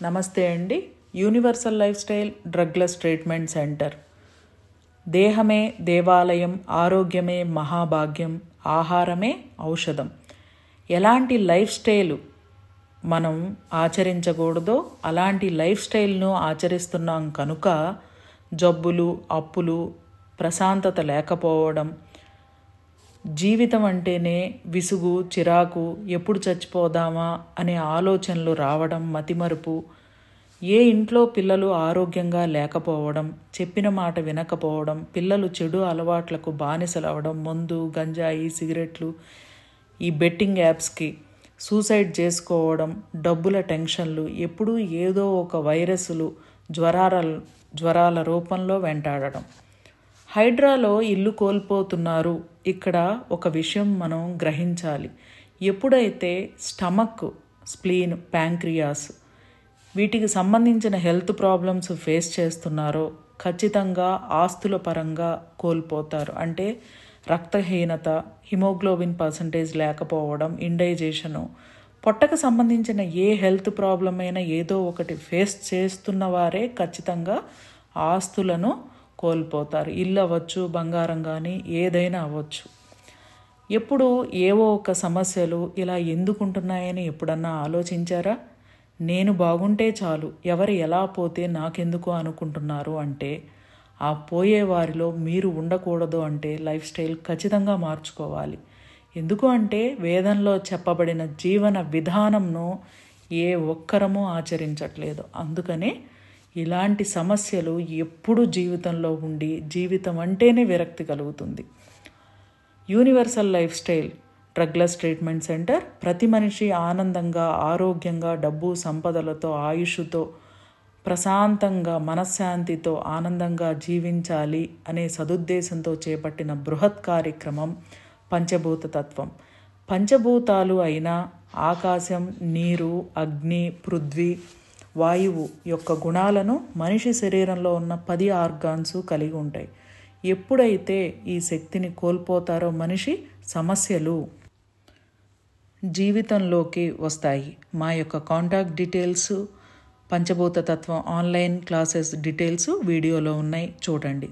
నమస్తే అండి. Universal life style drugless treatment centre. దేహమే దేవాలయం, ఆరోగ్యమే మహాభాగ్యం, ఆహారమే ఔషధం. ఎలాంటి లైఫ్ స్టైల్ మనం ఆచరించకూడదో అలాంటి లైఫ్ స్టైల్ను ఆచరిస్తున్నాం కనుక జబ్బులు, అప్పులు, ప్రశాంతత లేకపోవడం, జీవితం అంటేనే విసుగు, చిరాకు, ఎప్పుడు చచ్చిపోదామా అనే ఆలోచనలు రావడం, మతిమరుపు, ఏ ఇంట్లో పిల్లలు ఆరోగ్యంగా లేకపోవడం, చెప్పిన మాట వినకపోవడం, పిల్లలు చెడు అలవాట్లకు బానిసలవడం, మందు, గంజాయి, సిగరెట్లు, ఈ బెట్టింగ్ యాప్స్కి సూసైడ్ చేసుకోవడం, డబ్బుల టెన్షన్లు, ఎప్పుడూ ఏదో ఒక వైరస్లు, జ్వరాల రూపంలో వెంటాడడం. హైడ్రాలో ఇల్లు కోల్పోతున్నారు. ఇక్కడ ఒక విషయం మనం గ్రహించాలి. ఎప్పుడైతే స్టమక్, స్ప్లీన్, ప్యాంక్రియాస్ వీటికి సంబంధించిన హెల్త్ ప్రాబ్లమ్స్ ఫేస్ చేస్తున్నారో ఖచ్చితంగా ఆస్తుల పరంగా కోల్పోతారు. అంటే రక్తహీనత, హిమోగ్లోబిన్ పర్సంటేజ్ లేకపోవడం, ఇండైజేషను, పొట్టకు సంబంధించిన ఏ హెల్త్ ప్రాబ్లం అయినా ఏదో ఒకటి ఫేస్ చేస్తున్న వారే ఖచ్చితంగా ఆస్తులను కోల్పోతారు. ఇల్లు అవ్వచ్చు, బంగారం కానీ ఏదైనా అవ్వచ్చు. ఎప్పుడు ఏవో ఒక సమస్యలు ఇలా ఎందుకుంటున్నాయని ఎప్పుడన్నా ఆలోచించారా? నేను బాగుంటే చాలు, ఎవరు ఎలా పోతే నాకెందుకు అనుకుంటున్నారు అంటే ఆ పోయే వారిలో మీరు ఉండకూడదు. అంటే లైఫ్ స్టైల్ ఖచ్చితంగా మార్చుకోవాలి. ఎందుకు అంటే వేదంలో చెప్పబడిన జీవన విధానంను ఏ ఒక్కరము ఆచరించట్లేదు. అందుకనే ఇలాంటి సమస్యలు ఎప్పుడు జీవితంలో ఉండి జీవితం అంటేనే విరక్తి కలుగుతుంది. Universal life style drugless treatment centre ప్రతి మనిషి ఆనందంగా, ఆరోగ్యంగా, డబ్బు సంపదలతో, ఆయుష్తో, ప్రశాంతంగా, మనశ్శాంతితో, ఆనందంగా జీవించాలి అనే సదుద్దేశంతో చేపట్టిన బృహత్ కార్యక్రమం పంచభూత తత్వం. పంచభూతాలు అయిన ఆకాశం, నీరు, అగ్ని, పృథ్వీ, వాయువు యొక్క గుణాలను మనిషి శరీరంలో ఉన్న 10 ఆర్గాన్స్ కలిగి ఉంటాయి. ఎప్పుడైతే ఈ శక్తిని కోల్పోతారో మనిషి సమస్యలు జీవితంలోకి వస్తాయి. మా యొక్క కాంటాక్ట్ డీటెయిల్స్, పంచభూత తత్వం ఆన్లైన్ క్లాసెస్ డీటెయిల్స్ వీడియోలో ఉన్నాయి, చూడండి.